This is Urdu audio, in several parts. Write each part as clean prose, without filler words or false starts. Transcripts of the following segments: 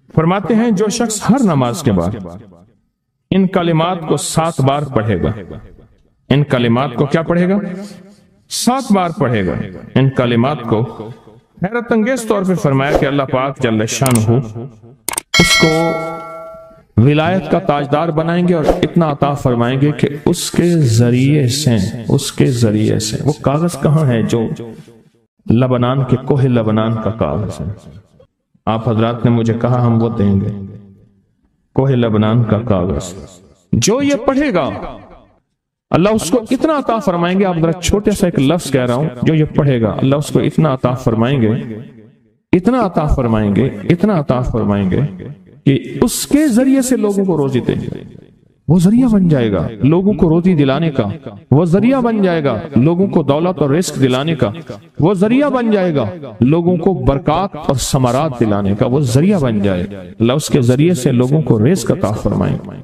فرماتے ہیں جو شخص ہر نماز کے بعد ان کلمات کو 7 بار پڑھے گا، ان کلمات کو کیا پڑھے گا؟ 7 بار پڑھے گا ان کلمات کو، حیرت انگیز طور پہ فرمایا کہ اللہ پاک جل شانہ اس کو ولایت کا تاجدار بنائیں گے اور اتنا عطا فرمائیں گے کہ اس کے ذریعے سے وہ کاغذ کہاں ہے جو لبنان کے کوہ لبنان کا کاغذ ہے؟ آپ حضرات نے مجھے کہا ہم وہ دیں گے، کوہ لبنان کا کاغذ جو یہ پڑھے گا اللہ اس کو اتنا عطا فرمائیں گے۔ آپ ذرا چھوٹے سا ایک لفظ کہہ رہا ہوں، جو یہ پڑھے گا اللہ اس کو اتنا عطا فرمائیں گے، اتنا عطا فرمائیں گے، اتنا عطا فرمائیں گے کہ اس کے ذریعے سے لوگوں کو روزی دیں گے، وہ ذریعہ بن جائے گا لوگوں کو روزی دلانے کا، وہ ذریعہ بن جائے گا لوگوں کو دولت اور رزق دلانے کا، وہ ذریعہ بن جائے گا لوگوں کو برکات اور ثمرات دلانے کا، وہ ذریعہ بن جائے گا اللہ اس کے ذریعے سے لوگوں کو رزق عطا فرمائیں گے۔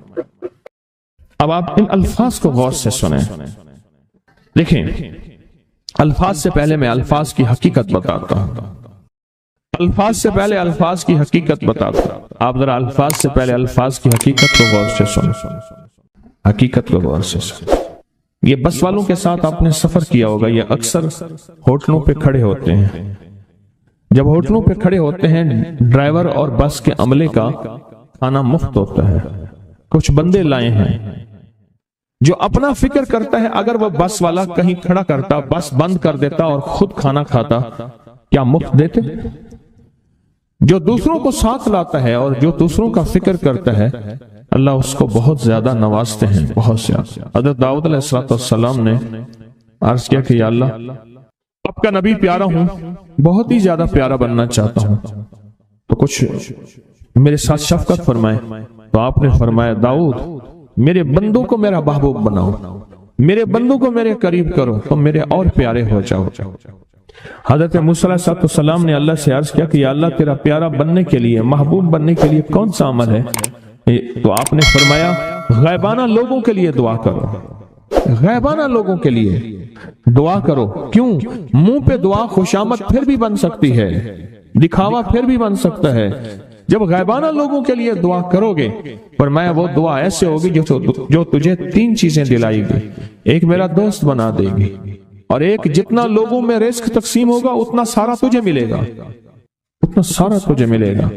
اب آپ ان الفاظ کو غور سے سنیں، دیکھیں الفاظ سے پہلے میں الفاظ کی حقیقت بتاتا ہوں، الفاظ سے پہلے الفاظ کی حقیقت بتاتا ہوں۔ آپ ذرا الفاظ سے پہلے الفاظ کی حقیقت کو غور سے سنیں، حقیقت کو غور سے سنیں۔ یہ بس والوں کے ساتھ آپ نے سفر کیا ہوگا، یہ اکثر ہوٹلوں پہ کھڑے ہوتے ہیں، جب ہوٹلوں پہ کھڑے ہوتے ہیں ڈرائیور اور بس کے عملے کا کھانا مفت ہوتا ہے، کچھ بندے لائے ہیں جو اپنا فکر کرتا ہے اگر وہ بس والا کہیں کھڑا کرتا، بس بند کر دیتا اور خود کھانا کھاتا، کیا مفت دیتے؟ جو دوسروں کو ساتھ لاتا ہے اور جو دوسروں کا فکر کرتا ہے اللہ اس کو بہت زیادہ نوازتے ہیں، بہت زیادہ۔ حضرت داؤد علیہ السلام نے عرض کیا کہ یا اللہ آپ کا نبی پیارا ہوں، بہت ہی زیادہ پیارا بننا چاہتا ہوں، تو کچھ میرے ساتھ شفقت فرمائے۔ تو آپ نے فرمایا داؤد میرے بندوں کو میرا محبوب بناؤ، میرے بندوں کو میرے قریب کرو تو میرے اور پیارے ہو جاؤ۔ حضرت موسیٰ علیہ السلام نے اللہ سے عرض کیا کہ یا اللہ تیرا پیارا بننے کے لیے، محبوب بننے کے لیے کون سا عمل ہے؟ تو آپ نے فرمایا غیبانہ لوگوں کے لیے دعا کرو، غیبانہ لوگوں کے لیے دعا کرو۔ کیوں؟ منہ پہ دعا خوشامد پھر بھی بن سکتی ہے، دکھاوا پھر بھی بن سکتا ہے، جب غیبانہ لوگوں کے لیے دعا کرو گے فرمایا وہ دعا ایسے ہوگی جو تجھے 3 چیزیں دلائے گی، ایک میرا دوست بنا دے گی، اور ایک جتنا لوگوں میں رزق تقسیم ہوگا اتنا سارا تجھے ملے گا، اتنا سارا تجھے ملے گا،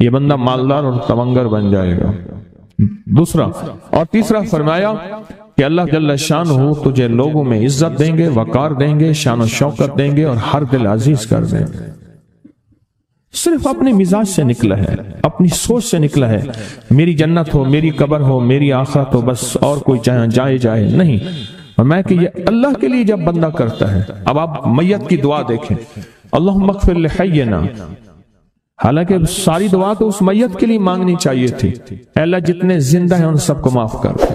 یہ بندہ مالدار اور تمنگر بن جائے گا۔ دوسرا اور تیسرا فرمایا کہ اللہ جل شانہ تجھے لوگوں میں عزت دیں گے، وقار دیں گے، شان و شوکت دیں گے اور ہر دل عزیز کر دیں گے۔ صرف اپنے مزاج سے نکلا ہے، اپنی سوچ سے نکلا ہے، میری جنت ہو، میری قبر ہو، میری آخرت ہو، بس اور کوئی جائے نہیں۔ اور میں کہ یہ اللہ کے لیے جب بندہ کرتا ہے۔ اب آپ میت کی دعا دیکھیں، اللہم اغفر لحینا، حالانکہ ساری دعا تو اس میت کے لیے مانگنی چاہیے تھی، اے اللہ جتنے زندہ ہیں ان سب کو معاف کر دے،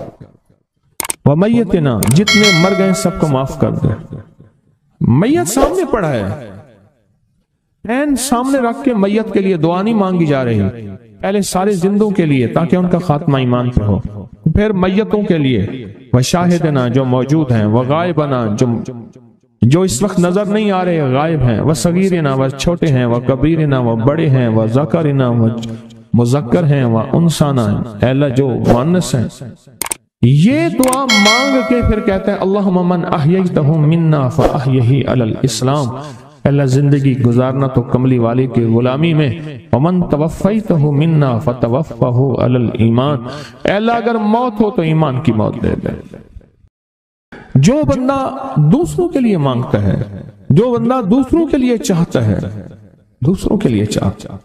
ومیتنا جتنے مر گئے سب کو معاف کر دے۔ میت سامنے پڑا ہے، این سامنے رکھ کے میت کے لیے دعا نہیں مانگی جا رہی، پہلے سارے زندوں کے لیے تاکہ ان کا خاتمہ ایمان پہ ہو، پھر میتوں کے لیے، وشاہدنا جو موجود ہیں، وغائبنا جو اس وقت نظر نہیں آ رہے غائب ہیں، وصغیرنا وہ چھوٹے ہیں، وکبیرنا وہ بڑے ہیں، وذکرنا وہ مذکر ہیں، وانثانا اے اللہ جو مؤنث ہیں۔ یہ دعا مانگ کے پھر کہتا ہے اللہم من احییتہ منا فاحیہ علی الاسلام، اللہ زندگی گزارنا تو کملی والے کی غلامی میں، ومن توفیتہ منا فتوفہ علی الایمان، اے اللہ اگر موت ہو تو ایمان کی موت دے دے۔ جو بندہ دوسروں کے لیے مانگتا ہے، جو بندہ دوسروں کے لیے چاہتا ہے، دوسروں کے لیے چاہتا ہے۔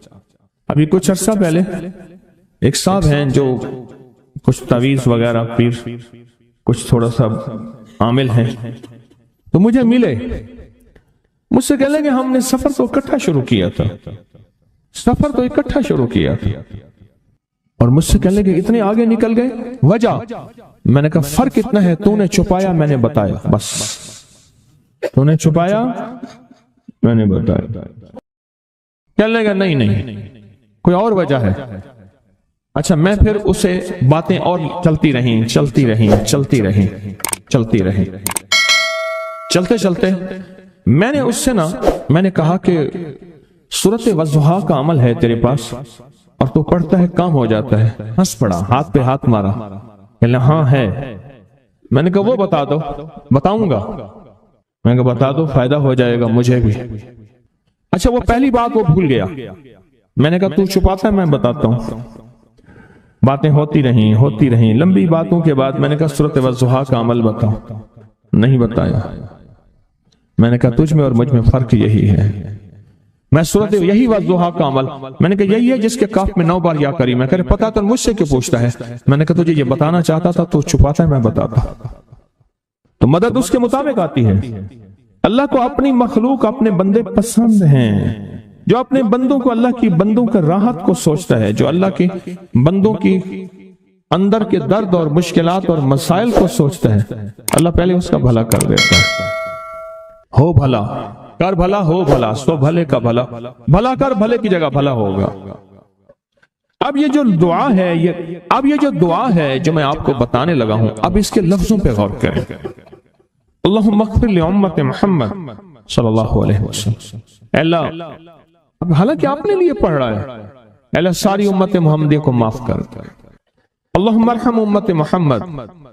ابھی کچھ عرصہ پہلے ایک صاحب ہیں جو کچھ تعویذ وغیرہ پیر کچھ تھوڑا سا عامل ہیں، تو مجھے ملے، مجھ سے کہنے کہ ہم نے سفر تو اکٹھا شروع کیا تھا، اور مجھ سے کہنے کہ اتنے آگے نکل گئے، وجہ؟ میں نے کہا فرق اتنا ہے، تو نے چھپایا میں نے بتایا، بس تو نے چھپایا میں نے بتایا۔ کہنے لگا نہیں کوئی اور وجہ ہے۔ اچھا میں پھر اسے باتیں اور چلتی رہیں، چلتے میں نے اس سے میں نے کہا کہ سورۃ والضحیٰ کا عمل ہے تیرے پاس، اور تو پڑھتا ہے کام ہو جاتا ہے. ہنس پڑا, ہاتھ پہ ہاتھ مارا, کہ ہاں ہے. میں نے کہا وہ بتا دو. بتاؤں گا. میں نے کہا بتا دو, فائدہ ہو جائے گا مجھے بھی. اچھا وہ پہلی بات وہ بھول گیا. میں نے کہا تو چھپاتا ہے, میں بتاتا ہوں. باتیں ہوتی رہیں لمبی باتوں کے بعد میں نے کہا سورۃ والضحیٰ کا عمل بتاؤ. نہیں بتایا. میں نے کہا تجھ میں اور مجھ میں فرق یہی ہے. میں سورۃ یہی والضحیٰ کا عمل, میں نے کہا یہی ہے جس کے کاف میں 9 بار یا کری. میں کہا پتا تو مجھ سے کیوں پوچھتا ہے. میں نے کہا تجھے یہ بتانا چاہتا تھا تو چھپاتا ہے, میں بتاتا. تو مدد اس کے مطابق آتی ہے. اللہ کو اپنی مخلوق اپنے بندے پسند ہیں. جو اپنے بندوں کو, اللہ کی بندوں کا راحت کو سوچتا ہے, جو اللہ کے بندوں کی اندر کے درد اور مشکلات اور مسائل کو سوچتا ہے, اللہ پہلے اس کا بھلا کر دیتا ہے. ہو بھلا کر بھلا, ہو بھلا سو بھلے کا بھلا, بھلا کر بھلے کی جگہ بھلا ہوگا. اب یہ جو دعا ہے جو میں آپ کو بتانے لگا ہوں, اب اس کے لفظوں پہ غور کریں. اللہم اغفر لامت محمد صلی اللہ علیہ وسلم. اللہ, اب حالانکہ آپ نے لیے پڑھ رہا ہے, اللہ ساری امت محمدیہ کو معاف کر. اللہم ارحم امت محمد,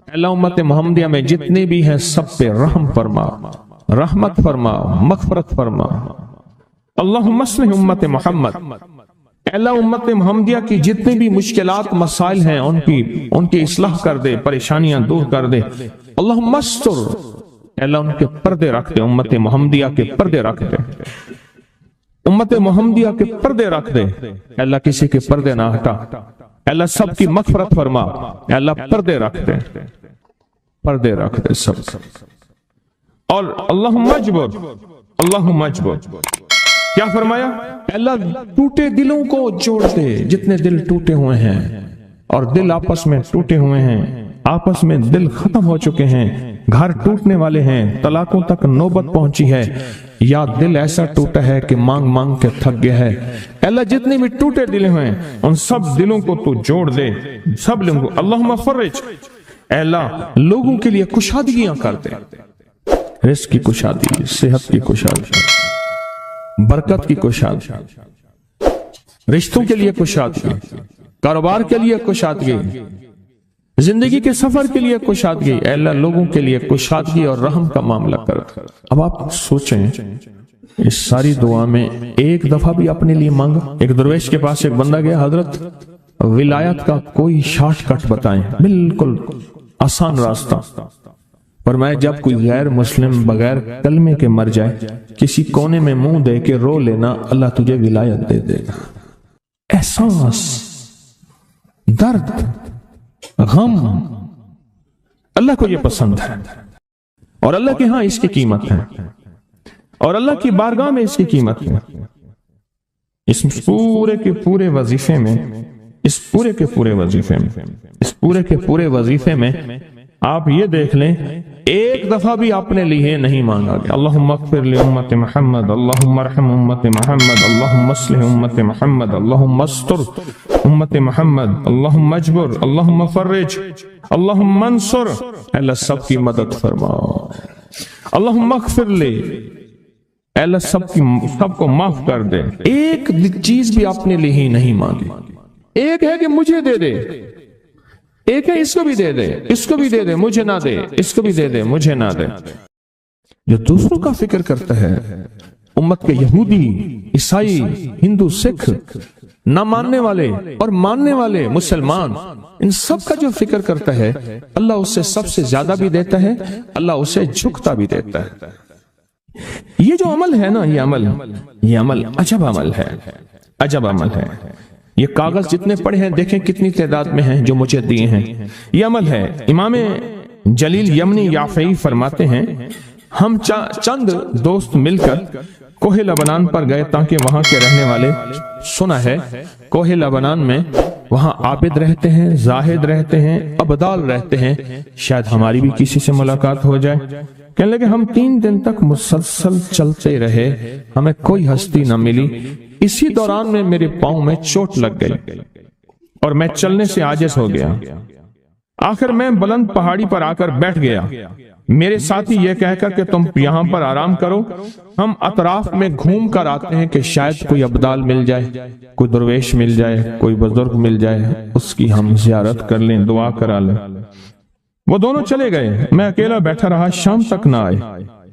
اللہ امت محمدیہ میں جتنے بھی ہیں سب پہ رحم فرما, رحمت فرما, مغفرت فرما. اللہم اصلح امت محمد, اللہ امت محمدیہ کی جتنے بھی مشکلات مسائل ہیں ان کی اصلاح کر دے, پریشانیاں دور کر دے. اللہم استر, اللہ ان کے پردے رکھ دے, امت محمدیہ کے پردے رکھ دے, امت محمدیہ کے پردے رکھ دے. اللہ کسی کے پردے نہ ہٹا. اللہ سب کی مغفرت فرما. اللہ پردے رکھ دے, پردے رکھ دے سب. اور اللہم اجبر, کیا فرمایا؟ اللہ ٹوٹے دلوں کو جوڑ دے, جتنے دل ٹوٹے ہوئے ہیں اور دل آپس میں ٹوٹے ہوئے ہیں, آپس میں دل ختم ہو چکے ہیں, گھر ٹوٹنے والے ہیں, طلاقوں تک نوبت پہنچی ہے, یا دل ایسا ٹوٹا ہے کہ مانگ مانگ کے تھک گیا ہے. اللہ جتنے بھی ٹوٹے دل ہیں ان سب دلوں کو تو جوڑ دے, سب لوگوں کو. اللہم فرج, اللہ لوگوں کے لیے کشادگیاں کر دے, رزق کی کشادگی, صحت کی کشادگی, برکت کی کشادگی, رشتوں کے لیے کشادگی, کاروبار کے لیے کشادگی, زندگی کے سفر کے لیے کشادگی. اے اللہ لوگوں کے لیے کشادگی اور رحم کا معاملہ کر. اب آپ سوچیں اس ساری دعا میں ایک دفعہ بھی اپنے لیے مانگا؟ ایک درویش کے پاس ایک بندہ گیا, حضرت ولایت کا کوئی شارٹ کٹ بتائیں, بالکل آسان راستہ. فرمایا جب کوئی غیر مسلم بغیر کلمے کے مر جائے, کسی کونے میں منہ دے کے رو لینا, اللہ تجھے ولایت دے دے گا. احساس, درد, غم, اللہ کو یہ پسند ہے, اور اللہ کے ہاں اس کی قیمت ہے, اور اللہ کی بارگاہ میں اس کی قیمت ہے. اس پورے کے پورے وظیفے میں آپ یہ دیکھ لیں ایک دفعہ بھی اپنے لیے نہیں مانگا گیا. اللہم اغفر لامت محمد, اللہم ارحم امت محمد, اللہم اصلح امت محمد, اللہم استر امت محمد, اللہم اجبر, اللہم فرج, اللہم انصر. اللہ سب کی مدد فرما. اللہم اغفر لے, اللہ سب کو معاف کر دے. ایک چیز بھی اپنے لیے ہی نہیں مانگی. ایک ہے کہ مجھے دے دے, ایک ہے اس کو بھی دے دے, اس کو بھی دے دے, مجھے نہ دے, اس کو بھی دے دے, مجھے نہ دے. جو دوسروں کا فکر کرتا ہے, امت کے یہودی, عیسائی, ہندو, سکھ, نہ ماننے والے اور ماننے والے مسلمان, ان سب کا جو فکر کرتا ہے, اللہ اسے سب سے زیادہ بھی دیتا ہے, اللہ اسے جھکتا بھی دیتا ہے. یہ جو عمل ہے نا, یہ عمل عجب عمل ہے, عجب عمل ہے. یہ کاغذ جتنے پڑے ہیں دیکھیں کتنی تعداد میں ہیں جو مجھے دیے ہیں. یہ عمل ہے. امام جلیل یمنی یافعی فرماتے ہیں ہم چند دوست مل کر کوہ لبنان پر گئے تاکہ وہاں کے رہنے والے, سنا ہے کوہ لبنان میں وہاں عابد رہتے ہیں, زاہد رہتے ہیں, ابدال رہتے ہیں, شاید ہماری بھی کسی سے ملاقات ہو جائے. کہنے لگے ہم 3 دن تک مسلسل چلتے رہے, ہمیں کوئی ہستی نہ ملی. اسی دوران میں میرے پاؤں میں چوٹ لگ گئی اور میں چلنے سے عاجز ہو گیا. آخر میں بلند پہاڑی پر آ کر بیٹھ گیا۔ میرے ساتھی یہ کہہ کر کہ تم یہاں پر آرام کرو، ہم اطراف میں گھوم کر آتے ہیں کہ شاید کوئی ابدال مل جائے، کوئی درویش مل جائے، کوئی بزرگ مل جائے، اس کی ہم زیارت کر لیں، دعا کرا لیں۔ وہ دونوں چلے گئے، میں اکیلا بیٹھا رہا، شام تک نہ آئے،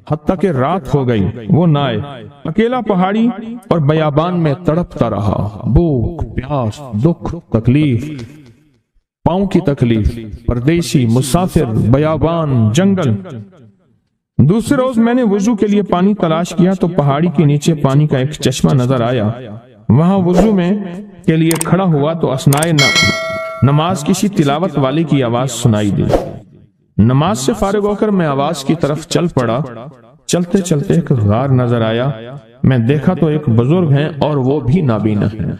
حتیٰ کہ رات ہو گئی، وہ نہ آئے۔ اکیلا پہاڑی اور بیابان میں تڑپتا رہا، بھوک، پیاس، دکھ، تکلیف، پاؤں کی تکلیف، پردیسی، مسافر، بیابان، جنگل۔ دوسرے روز میں نے وضو کے لیے پانی تلاش کیا تو پہاڑی کے نیچے پانی کا ایک چشمہ نظر آیا۔ وہاں وضو میں کے لیے کھڑا ہوا تو اثنائے نماز کسی تلاوت والی کی آواز سنائی دی۔ نماز سے فارغ ہو کر میں آواز کی طرف چل پڑا۔ چلتے چلتے ایک غار نظر آیا، میں دیکھا تو ایک بزرگ ہیں اور وہ بھی نابینا ہیں۔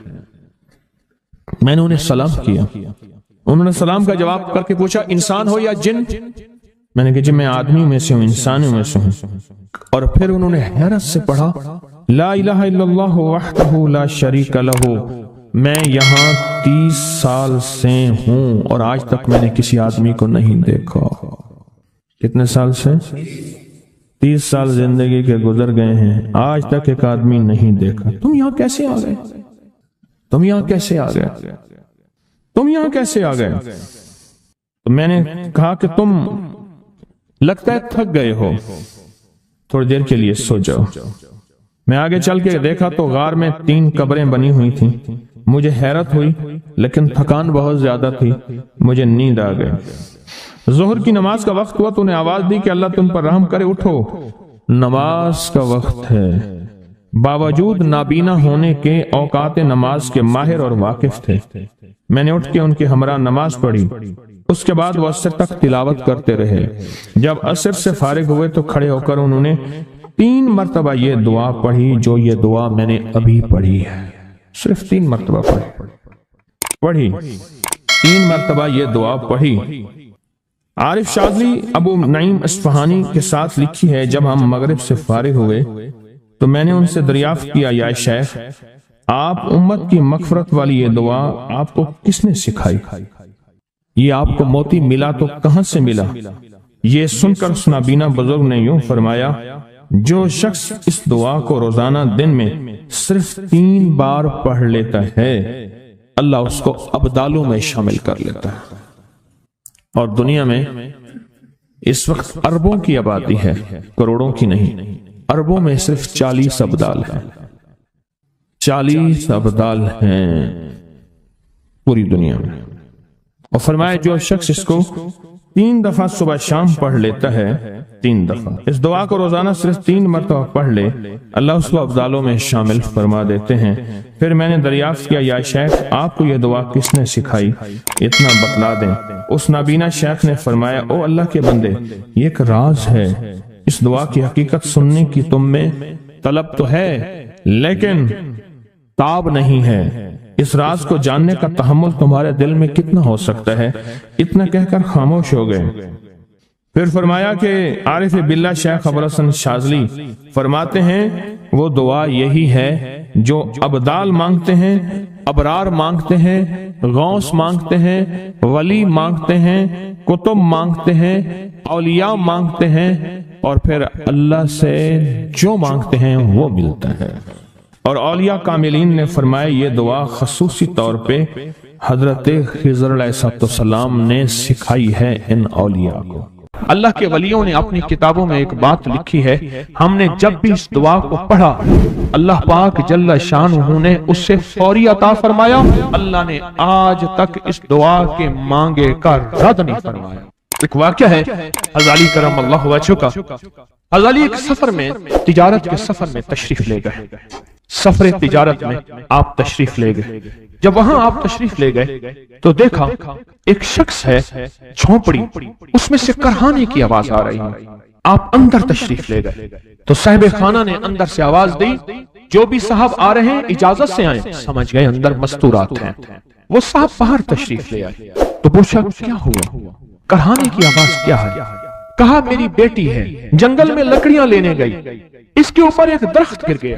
میں نے انہیں سلام کیا، انہوں نے سلام کا جواب کر کے پوچھا انسان ہو یا جن؟ میں نے کہا جی میں آدمی میں سے ہوں، انسانوں میں سے ہوں۔ اور پھر انہوں نے حیرت سے پڑھا لا الہ الا اللہ وحدہ لا شریک لہ، میں یہاں 30 سال سے ہوں اور آج تک میں نے کسی آدمی کو نہیں دیکھا۔ کتنے سال سے؟ 30 سال زندگی کے گزر گئے ہیں، آج تک ایک آدمی نہیں دیکھا۔ تم یہاں کیسے آ گئے؟ تم یہاں کیسے آ گئے؟ تم یہاں کیسے آ گئے؟ تو میں نے کہا کہ تم لگتا ہے تھک گئے ہو، تھوڑی دیر کے لیے سو جاؤ۔ میں آگے چل کے دیکھا تو غار میں 3 قبریں بنی ہوئی تھیں۔ مجھے حیرت ہوئی لیکن تھکان بہت زیادہ تھی، مجھے نیند آ گئی۔ ظہر کی نماز کا وقت ہوا تو انہیں آواز دی کہ اللہ تم پر رحم کرے، اٹھو نماز کا وقت ہے۔ باوجود نابینا ہونے کے اوقات نماز کے ماہر اور واقف تھے۔ میں نے اٹھ کے ان کے ہمراہ نماز پڑھی، اس کے بعد وہ عصر تک تلاوت کرتے رہے۔ جب عصر سے فارغ ہوئے تو کھڑے ہو کر انہوں نے 3 مرتبہ یہ دعا پڑھی جو یہ دعا میں نے ابھی پڑھی ہے، صرف 3 مرتبہ پڑھی 3 مرتبہ یہ دعا پڑھی۔ عارف شاذلی ابو نعیم اصفہانی کے ساتھ لکھی ہے جب ہم مغرب سے فارغ ہوئے تو میں نے ان سے دریافت کیا یا شیخ آپ امت کی مغفرت والی یہ دعا آپ کو کس نے سکھائی؟ یہ آپ کو موتی ملا تو کہاں سے ملا؟ یہ سن کر اس نابینا بزرگ نے یوں فرمایا جو شخص اس دعا کو روزانہ دن میں صرف 3 بار پڑھ لیتا ہے اللہ اس کو ابدالوں میں شامل کر لیتا ہے۔ اور دنیا میں اس وقت اربوں کی آبادی ہے، کروڑوں کی نہیں، اربوں میں صرف 40 ابدال ہیں، 40 ابدال ہیں پوری دنیا میں۔ اور فرمایا جو شخص اس کو 3 دفعہ صبح شام پڑھ لیتا ہے، 3 دفعہ اس دعا کو روزانہ صرف 3 مرتبہ پڑھ لے اللہ اس کو ابدالوں میں شامل فرما دیتے ہیں۔ پھر میں نے دریافت کیا یا شیخ آپ کو یہ دعا کس نے سکھائی؟ اتنا بتلا دیں۔ اس نابینا شیخ نے فرمایا او اللہ کے بندے یہ ایک راز ہے، اس دعا کی حقیقت سننے کی تم میں طلب تو ہے لیکن تاب نہیں ہے، اس راز کو جاننے کا تحمل تمہارے دل میں کتنا ہو سکتا ہے؟ اتنا کہہ کر خاموش ہو گئے۔ پھر فرمایا کہ عارف باللہ شیخ ابوالحسن شاذلی فرماتے ہیں وہ دعا یہی ہے جو ابدال مانگتے ہیں، ابرار مانگتے ہیں، غوث مانگتے ہیں، ولی مانگتے ہیں، کتب مانگتے ہیں، اولیاء مانگتے ہیں، اور پھر اللہ سے جو مانگتے ہیں وہ ملتا ہے۔ اور اولیاء کاملین نے فرمایا یہ دعا خصوصی طور پہ حضرت خضر علیہ السلام نے سکھائی ہے ان اولیاء کو۔ اللہ کے ولیوں نے اپنی کتابوں میں ایک بات لکھی ہے، ہم نے جب بھی اس دعا کو پڑھا اللہ پاک جل شانہ نے اس سے فوری عطا فرمایا، اللہ نے آج تک اس دعا کے مانگے کا رد نہیں فرمایا۔ ایک واقعہ ہے غزالی کرم اللہ وجہہ کا۔ غزالی ایک سفر میں تجارت کے سفر میں تشریف لے گئے، سفر تجارت میں آپ تشریف لے گئے۔ جب وہاں آپ تشریف لے گئے تو دیکھا ایک شخص ہے جھونپڑی، اس میں سے کرہانے کی آواز آ رہی ہے۔ آپ اندر تشریف لے گئے تو صاحب خانہ نے اندر سے آواز دی جو بھی صاحب آ رہے ہیں اجازت سے آئیں۔ سمجھ گئے اندر مستورات ہیں، وہ صاحب باہر تشریف لے آئے تو پوچھا کیا ہوا، کرہانے کی آواز کیا ہے؟ کہا میری بیٹی ہے، جنگل میں لکڑیاں لینے گئی، اس کے اوپر ایک درخت گر گیا،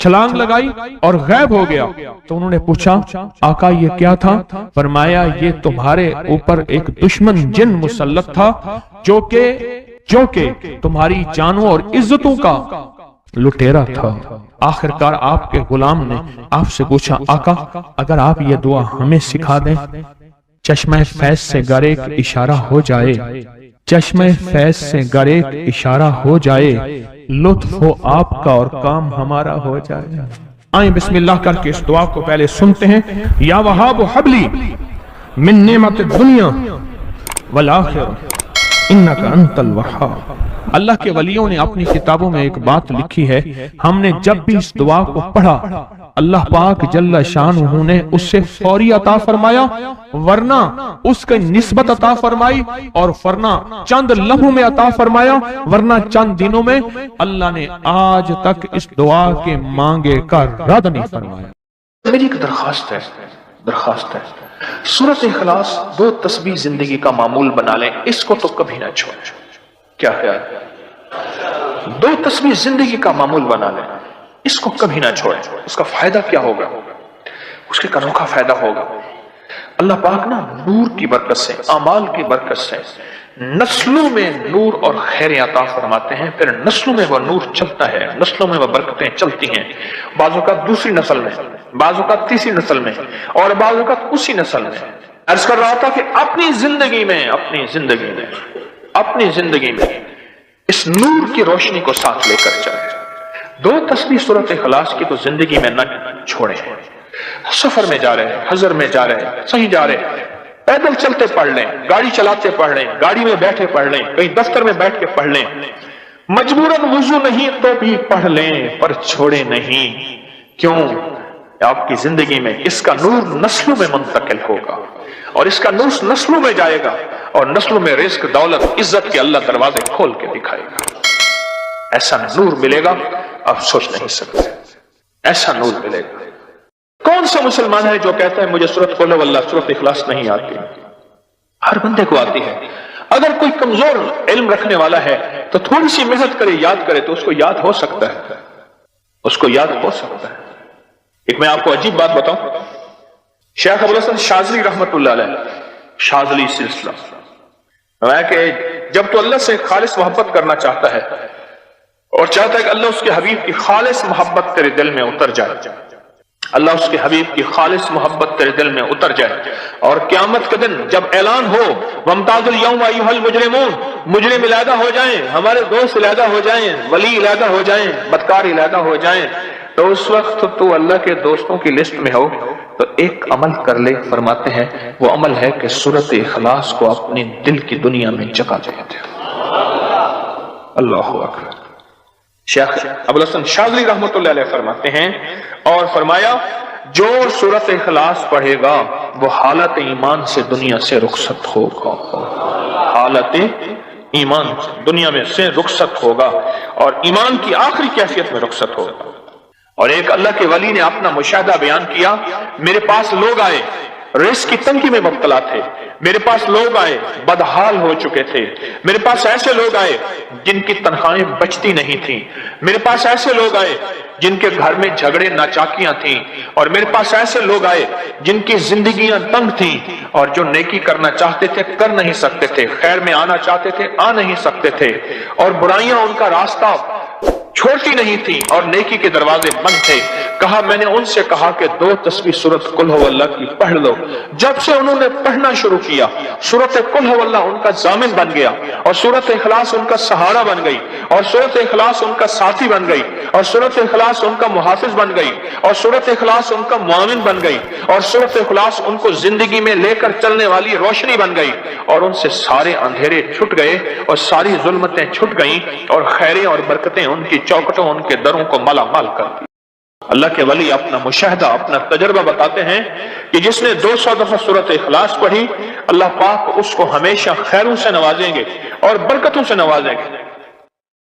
چھلانگ لگائی اور غائب ہو گیا۔ تو انہوں نے پوچھا آقا یہ کیا تھا؟ فرمایا یہ تمہارے اوپر ایک دشمن جن مسلط تھا جو کہ تمہاری جانوں اور عزتوں کا لٹیرا تھا۔ آخرکار آپ کے غلام نے آپ سے پوچھا آقا اگر آپ یہ دعا ہمیں سکھا دیں، چشمہ فیض سے گر ایک اشارہ ہو جائے، چشمہ فیض سے گر ایک اشارہ ہو جائے، لطف ہو آپ کا اور کام ہمارا ہو جائے۔ آئیں بسم اللہ کر کے اس دعا کو پہلے سنتے ہیں۔ یا وہاب حبلی من نعمت الدنیا والآخرہ انک انت الوہاب۔ اللہ کے ولیوں نے اپنی کتابوں میں ایک بات لکھی ہے، ہم نے جب بھی اس دعا کو پڑھا اللہ پاک جل شانہ نے اس سے فوری عطا فرمایا، ورنہ اس کی نسبت عطا فرمائی، اور ورنہ چند لمحوں میں عطا فرمایا، ورنہ چند دنوں میں۔ اللہ نے آج تک اس دعا کے مانگے کا رد نہیں فرمایا۔ میری ایک درخواست ہے سورۃ اخلاص 2 تسبیح زندگی کا معمول بنا لیں، اس کو تو کبھی نہ چھوڑیں۔ کیا خیال؟ 2 تسبیح زندگی کا معمول بنا لیں، اس کو کبھی نہ چھوڑیں۔ اس کا فائدہ کیا ہوگا؟ اس کے انوکھا فائدہ ہوگا۔ اللہ پاک نا نور کی برکت سے، اعمال کی برکت سے نسلوں میں نور اور خیر عطا فرماتے ہیں، پھر نسلوں میں وہ نور چلتا ہے، نسلوں میں وہ برکتیں چلتی ہیں، بعض اوقات دوسری نسل میں، بعض اوقات تیسری نسل میں، اور بعض اوقات اسی نسل میں۔ عرض کر رہا تھا کہ اپنی زندگی میں اس نور کی روشنی کو ساتھ لے کر چلے۔ 2 تسبیح سورۃ اخلاص کی تو زندگی میں نہ چھوڑیں۔ سفر میں جا رہے ہیں، حضر میں جا رہے ہیں، صحیح جا رہے ہیں، پیدل چلتے پڑھ لیں، گاڑی چلاتے پڑھ لیں، گاڑی میں بیٹھے پڑھ لیں، کہیں دفتر میں بیٹھ کے پڑھ لیں، مجبوراً وضو نہیں تو بھی پڑھ لیں، پر چھوڑے نہیں۔ کیوں؟ آپ کی زندگی میں اس کا نور نسلوں میں منتقل ہوگا، اور اس کا نور نسلوں میں جائے گا، اور نسلوں میں رزق، دولت، عزت کے اللہ دروازے کھول کے دکھائے گا۔ ایسا نور ملے گا آپ سوچ نہیں سکتے، ایسا نور ملے گا۔ کون سا مسلمان ہے جو کہتا ہے مجھے سورۃ قل ہو اللہ، سورۃ اخلاص نہیں آتی؟ ہر بندے کو آتی ہے۔ اگر کوئی کمزور علم رکھنے والا ہے تو تھوڑی سی محنت کرے، یاد کرے تو اس کو یاد ہو سکتا ہے، اس کو یاد ہو سکتا ہے۔ ایک میں آپ کو عجیب بات بتاؤں، شیخ ابوالحسن شاذلی رحمت اللہ علیہ، شاذلی سلسلہ، میں کہ جب تو اللہ سے خالص محبت کرنا چاہتا ہے اور چاہتا ہے کہ اللہ اس کے حبیب کی خالص محبت تیرے دل میں اتر جائے، اللہ اس کے حبیب کی خالص محبت تیرے دل میں اتر جائے، اور قیامت کے دن جب اعلان ہو وَامْتَازُ الْيَوْمَ أَيُّهَا الْمُجْرِمُونَ، مجرم علیحدہ ہو جائیں، ہمارے دوست علیحدہ ہو جائیں، ولی علیحدہ ہو جائیں، بدکار علیحدہ ہو جائیں، تو اس وقت تو اللہ کے دوستوں کی لسٹ میں ہو تو ایک عمل کر لے۔ فرماتے ہیں وہ عمل ہے کہ سورۃ اخلاص کو اپنے دل کی دنیا میں جگہ دے دے۔ اللہ اکبر۔ شیخ ابوالحسن شاذلی رحمۃ اللہ علیہ فرماتے ہیں، اور فرمایا جو سورۃ اخلاص پڑھے گا وہ حالت ایمان سے دنیا سے رخصت ہوگا، حالت ایمان سے دنیا میں سے رخصت ہوگا، اور ایمان کی آخری کیفیت میں رخصت ہوگا۔ اور ایک اللہ کے ولی نے اپنا مشاہدہ بیان کیا، میرے پاس لوگ آئے رزق کی تنگی میں مبتلا تھے، میرے پاس لوگ آئے بدحال ہو چکے تھے، میرے پاس ایسے لوگ آئے جن کی تنخواہیں بچتی نہیں تھیں، میرے پاس ایسے لوگ آئے جن کے گھر میں جھگڑے ناچاکیاں تھیں، اور میرے پاس ایسے لوگ آئے جن کی زندگیاں تنگ تھیں، اور جو نیکی کرنا چاہتے تھے کر نہیں سکتے تھے، خیر میں آنا چاہتے تھے آ نہیں سکتے تھے، اور برائیاں ان کا راستہ چھوٹی نہیں تھی اور نیکی کے دروازے بند تھے۔ کہا میں نے ان سے کہا کہ 2 تسبیح سورۃ قل ہو اللہ کی پڑھ لو۔ جب سے انہوں نے پڑھنا شروع کیا سورۃ قل ہو اللہ ان کا ضامن بن گیا، اور سورۃ اخلاص ان کا سہارا بن گئی، اور سورۃ اخلاص ان کا ساتھی بن گئی، اور سورۃ اخلاص ان کا محافظ بن گئی، اور سورۃ اخلاص ان کا معاون بن گئی، اور سورۃ اخلاص ان کو زندگی میں لے کر چلنے والی روشنی بن گئی، اور ان سے سارے اندھیرے چھٹ گئے اور ساری ظلمتیں چھٹ گئیں، اور خیریں اور برکتیں ان کی چوکٹوں ان کے دروں کو مالا مال کر دی۔ اللہ کے ولی اپنا مشاہدہ اپنا تجربہ بتاتے ہیں کہ جس نے 200 دفعہ سورۃ اخلاص پڑھی اللہ پاک اس کو ہمیشہ خیروں سے نوازیں گے اور برکتوں سے نوازیں گے۔